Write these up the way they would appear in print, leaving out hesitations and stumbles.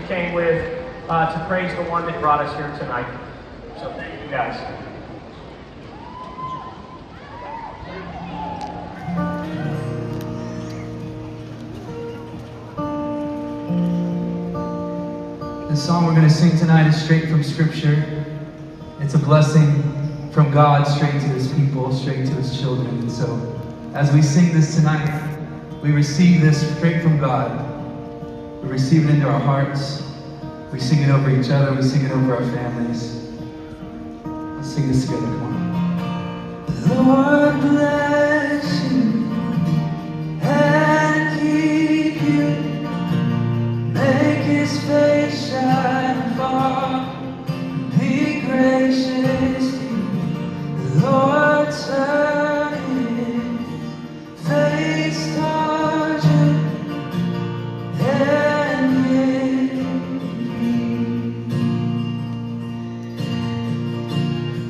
came with to praise the one that brought us here tonight. So thank you guys. The song we're going to sing tonight is straight from Scripture. It's a blessing from God straight to His people, straight to His children. And so, as we sing this tonight, we receive this straight from God. We receive it into our hearts. We sing it over each other. We sing it over our families. Let's sing this together. Come on. Lord bless you and keep you. Make His face shine upon you. Be gracious to you. The Lord turn His face towards you and give you peace.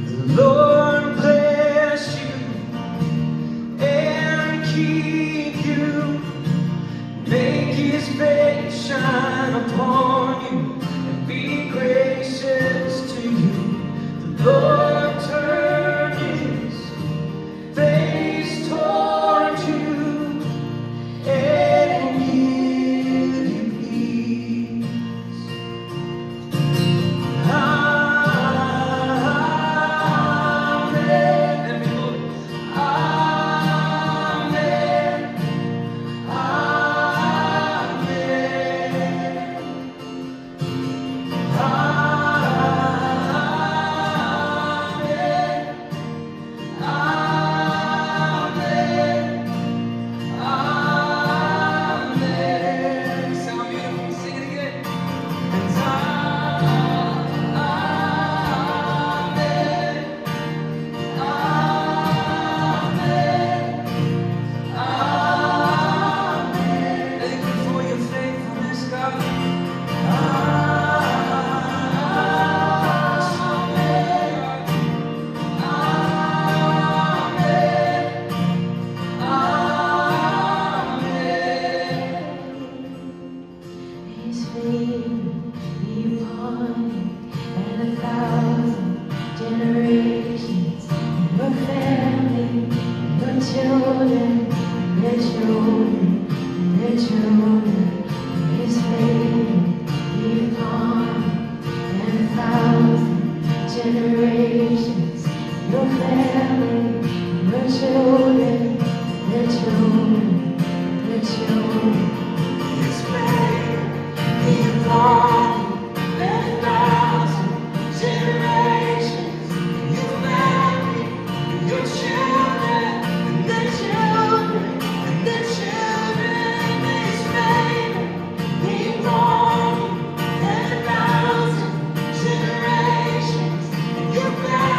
The Lord bless you and keep you. Make His face shine upon you and be gracious to you. The Lord turn His face towards you and give you peace. Amen. Amen. His favor be upon you and 1,000 generations.